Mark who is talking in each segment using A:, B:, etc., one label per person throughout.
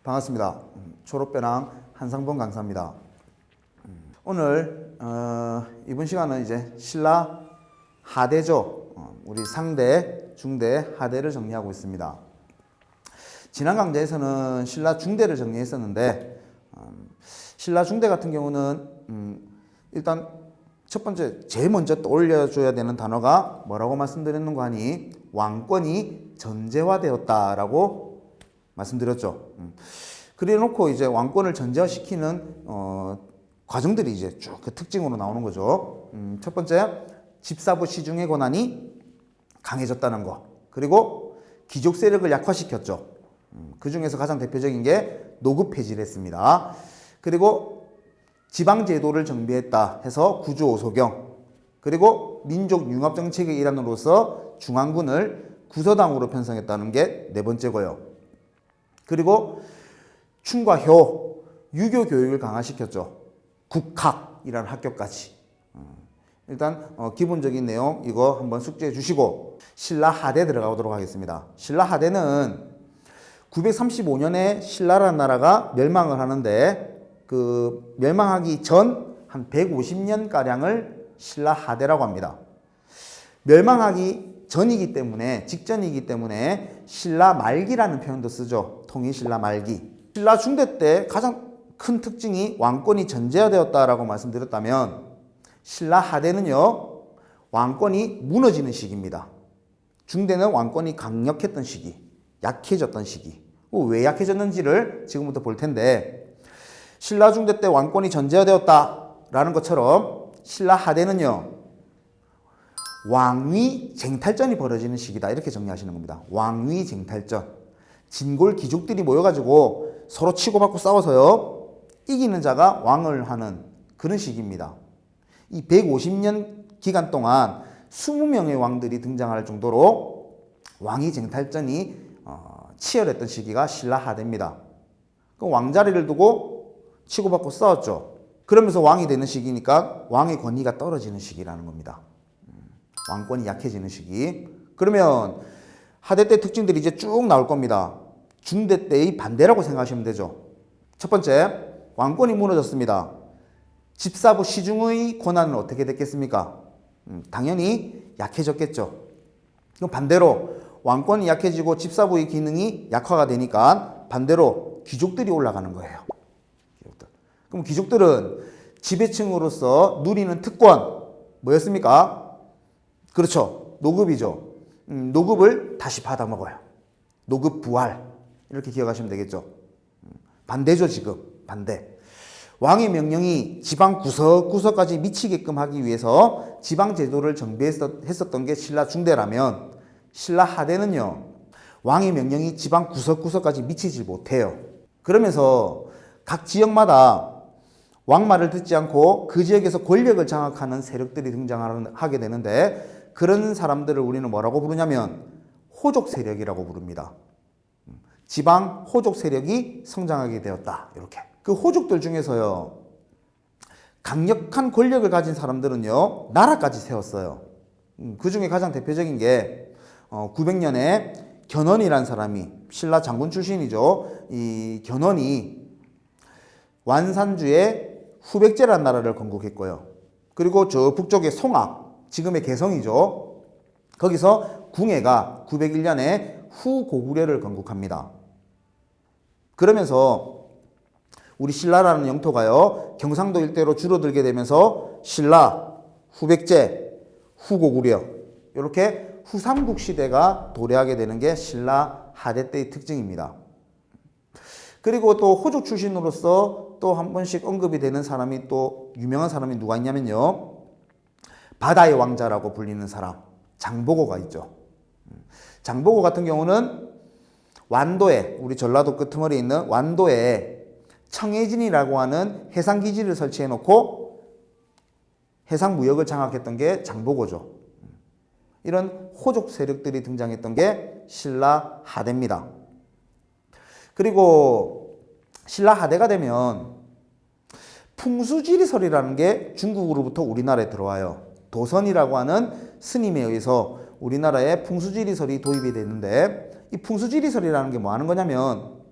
A: 반갑습니다. 초록배낭 한상봉 강사입니다. 오늘 이번 시간은 이제 신라 하대조, 우리 상대, 중대, 하대를 정리하고 있습니다. 지난 강좌에서는 신라 중대를 정리했었는데 신라 중대 같은 경우는 일단 첫 번째 제일 먼저 떠올려줘야 되는 단어가 뭐라고 말씀드렸는가 하니 왕권이 전제화되었다라고 말씀드렸죠. 그래 놓고 이제 왕권을 전제화시키는 과정들이 이제 쭉 그 특징으로 나오는 거죠. 첫 번째, 집사부 시중의 권한이 강해졌다는 거. 그리고 귀족 세력을 약화시켰죠. 그 중에서 가장 대표적인 게 노급 폐지를 했습니다. 그리고 지방제도를 정비했다 해서 구주오소경. 그리고 민족 융합 정책의 일환으로서 중앙군을 구서당으로 편성했다는 게 네 번째고요. 그리고 충과 효, 유교 교육을 강화시켰죠. 국학이라는 학교까지. 일단 기본적인 내용 이거 한번 숙지해 주시고 신라 하대 들어가도록 하겠습니다. 신라 하대는 935년에 신라라는 나라가 멸망을 하는데 그 멸망하기 전 한 150년 가량을 신라 하대라고 합니다. 멸망하기 전이기 때문에 직전이기 때문에 신라 말기라는 표현도 쓰죠. 통일신라 말기. 신라 중대 때 가장 큰 특징이 왕권이 전제화되었다라고 말씀드렸다면 신라 하대는요 왕권이 무너지는 시기입니다. 중대는 왕권이 강력했던 시기, 약해졌던 시기. 왜 약해졌는지를 지금부터 볼 텐데 신라 중대 때 왕권이 전제화되었다라는 것처럼 신라 하대는요 왕위 쟁탈전이 벌어지는 시기다 이렇게 정리하시는 겁니다. 왕위 쟁탈전. 진골 귀족들이 모여가지고 서로 치고받고 싸워서요 이기는 자가 왕을 하는 그런 시기입니다. 이 150년 기간 동안 20명의 왕들이 등장할 정도로 왕위 쟁탈전이 치열했던 시기가 신라 하대입니다. 그 왕자리를 두고 치고받고 싸웠죠. 그러면서 왕이 되는 시기니까 왕의 권위가 떨어지는 시기라는 겁니다. 왕권이 약해지는 시기. 그러면 하대 때 특징들이 이제 쭉 나올 겁니다. 중대 때의 반대라고 생각하시면 되죠. 첫 번째, 왕권이 무너졌습니다. 집사부 시중의 권한은 어떻게 됐겠습니까? 당연히 약해졌겠죠. 그럼 반대로 왕권이 약해지고 집사부의 기능이 약화가 되니까 반대로 귀족들이 올라가는 거예요. 그럼 귀족들은 지배층으로서 누리는 특권 뭐였습니까? 그렇죠. 노급이죠. 노급을 다시 받아먹어요. 노급 부활. 이렇게 기억하시면 되겠죠. 반대죠, 지금. 반대. 왕의 명령이 지방 구석구석까지 미치게끔 하기 위해서 지방 제도를 정비했었던 게 신라 중대라면 신라 하대는요. 왕의 명령이 지방 구석구석까지 미치지 못해요. 그러면서 각 지역마다 왕 말을 듣지 않고 그 지역에서 권력을 장악하는 세력들이 등장하게 되는데 그런 사람들을 우리는 뭐라고 부르냐면 호족 세력이라고 부릅니다. 지방 호족 세력이 성장하게 되었다. 이렇게. 그 호족들 중에서요. 강력한 권력을 가진 사람들은요. 나라까지 세웠어요. 그 중에 가장 대표적인 게 900년에 견훤이라는 사람이 신라 장군 출신이죠. 이 견훤이 완산주의 후백제라는 나라를 건국했고요. 그리고 저 북쪽의 송악, 지금의 개성이죠. 거기서 궁예가 901년에 후고구려를 건국합니다. 그러면서 우리 신라라는 영토가요. 경상도 일대로 줄어들게 되면서 신라, 후백제, 후고구려 이렇게 후삼국 시대가 도래하게 되는 게 신라 하대 때의 특징입니다. 그리고 또 호족 출신으로서 또 한 번씩 언급이 되는 사람이 또 유명한 사람이 누가 있냐면요. 바다의 왕자라고 불리는 사람 장보고가 있죠. 장보고 같은 경우는 완도에 우리 전라도 끄트머리에 있는 완도에 청해진이라고 하는 해상기지를 설치해 놓고 해상무역을 장악했던 게 장보고죠. 이런 호족 세력들이 등장했던 게 신라 하대입니다. 그리고 신라 하대가 되면 풍수지리설이라는 게 중국으로부터 우리나라에 들어와요. 도선이라고 하는 스님에 의해서 우리나라에 풍수지리설이 도입이 되는데 이 풍수지리설이라는 게 뭐 하는 거냐면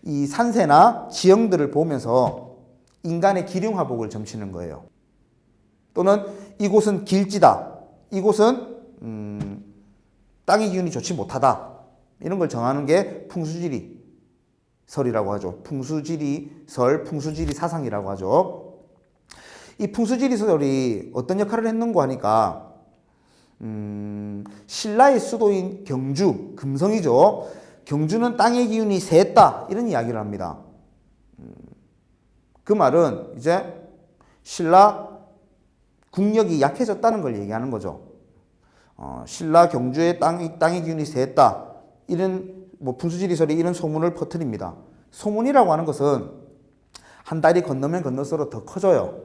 A: 이 산세나 지형들을 보면서 인간의 기륭화복을 점치는 거예요. 또는 이곳은 길지다. 이곳은 땅의 기운이 좋지 못하다. 이런 걸 정하는 게 풍수지리설이라고 하죠. 풍수지리설, 풍수지리사상이라고 하죠. 이 풍수지리설이 어떤 역할을 했는고 하니까 신라의 수도인 경주, 금성이죠. 경주는 땅의 기운이 셌다. 이런 이야기를 합니다. 그 말은 이제 신라 국력이 약해졌다는 걸 얘기하는 거죠. 신라 경주의 땅의 기운이 셌다. 이런 풍수지리설이 이런 소문을 퍼뜨립니다. 소문이라고 하는 것은 한 달이 건너면 건널수록 더 커져요.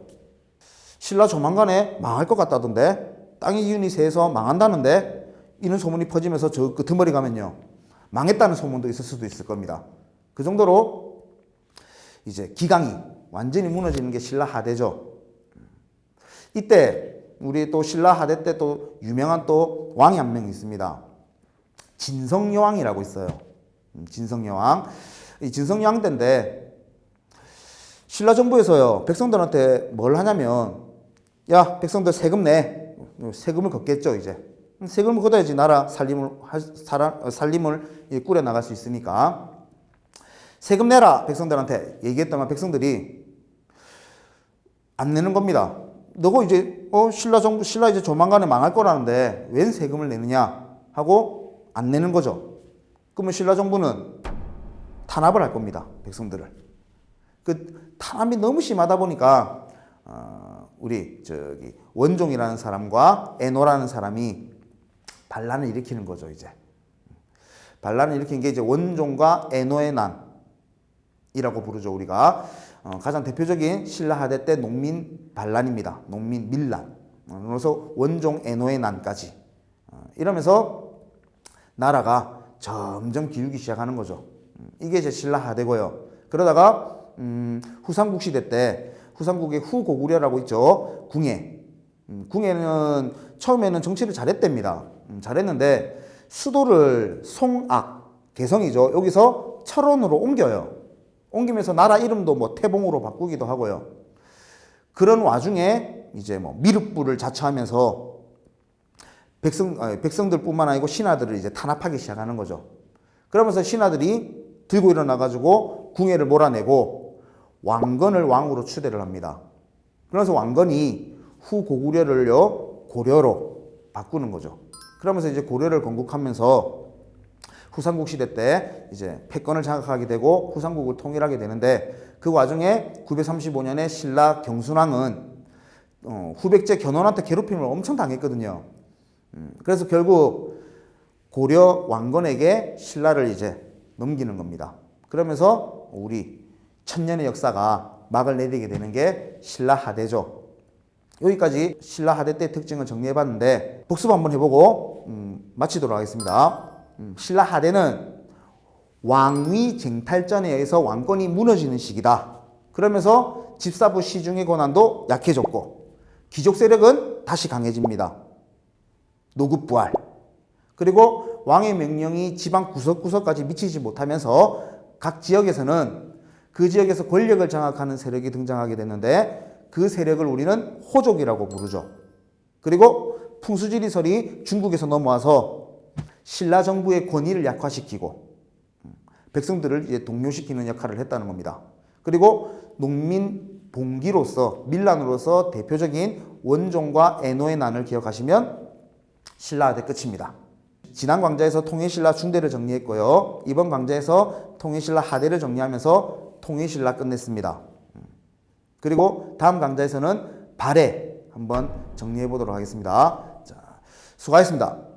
A: 신라 조만간에 망할 것 같다던데, 땅의 기운이 세서 망한다는데, 이런 소문이 퍼지면서 저 끄트머리 가면요, 망했다는 소문도 있을 수도 있을 겁니다. 그 정도로 이제 기강이 완전히 무너지는 게 신라 하대죠. 이때 우리 또 신라 하대 때 또 유명한 또 왕이 한 명 있습니다. 진성여왕이라고 있어요. 진성여왕. 이 진성여왕 때인데 신라 정부에서요, 백성들한테 뭘 하냐면, 야, 백성들 세금 내. 세금을 걷겠죠, 이제. 세금을 걷어야지 나라 살림을 꾸려 나갈 수 있으니까. 세금 내라, 백성들한테 얘기했더만 백성들이 안 내는 겁니다. 너가 이제 신라 이제 조만간에 망할 거라는데 웬 세금을 내느냐 하고 안 내는 거죠. 그러면 신라 정부는 탄압을 할 겁니다, 백성들을. 그 탄압이 너무 심하다 보니까 우리 원종이라는 사람과 애노라는 사람이 반란을 일으키는 거죠. 이제 반란을 일으킨 게 이제 원종과 애노의 난이라고 부르죠. 우리가 가장 대표적인 신라 하대 때 농민 반란입니다. 농민 밀란. 그래서 원종 애노의 난까지. 이러면서 나라가 점점 기울기 시작하는 거죠. 이게 이제 신라 하대고요. 그러다가 후삼국 시대 때 후삼국의 후고구려라고 있죠. 궁예. 궁예는 처음에는 정치를 잘했답니다. 잘했는데 수도를 송악, 개성이죠. 여기서 철원으로 옮겨요. 옮기면서 나라 이름도 뭐 태봉으로 바꾸기도 하고요. 그런 와중에 이제 미륵부를 자처하면서 백성들뿐만 아니고 신하들을 이제 탄압하기 시작하는 거죠. 그러면서 신하들이 들고 일어나가지고 궁예를 몰아내고 왕건을 왕으로 추대를 합니다. 그래서 왕건이 후고구려를요 고려로 바꾸는 거죠. 그러면서 이제 고려를 건국하면서 후삼국 시대 때 이제 패권을 장악하게 되고 후삼국을 통일하게 되는데, 그 와중에 935년에 신라 경순왕은 후백제 견훤한테 괴롭힘을 엄청 당했거든요. 그래서 결국 고려 왕건에게 신라를 이제 넘기는 겁니다. 그러면서 우리 천년의 역사가 막을 내리게 되는 게 신라 하대죠. 여기까지 신라 하대 때 특징을 정리해봤는데 복습 한번 해보고 마치도록 하겠습니다. 신라 하대는 왕위 쟁탈전에 의해서 왕권이 무너지는 시기다. 그러면서 집사부 시중의 권한도 약해졌고 귀족 세력은 다시 강해집니다. 노급부활. 그리고 왕의 명령이 지방 구석구석까지 미치지 못하면서 각 지역에서는 그 지역에서 권력을 장악하는 세력이 등장하게 됐는데, 그 세력을 우리는 호족이라고 부르죠. 그리고 풍수지리설이 중국에서 넘어와서 신라 정부의 권위를 약화시키고 백성들을 이제 동요시키는 역할을 했다는 겁니다. 그리고 농민 봉기로서, 밀란으로서 대표적인 원종과 애노의 난을 기억하시면 신라하대 끝입니다. 지난 강좌에서 통일신라 중대를 정리했고요. 이번 강좌에서 통일신라 하대를 정리하면서 통일신라 끝냈습니다. 그리고 다음 강좌에서는 발해 한번 정리해 보도록 하겠습니다. 자, 수고하셨습니다.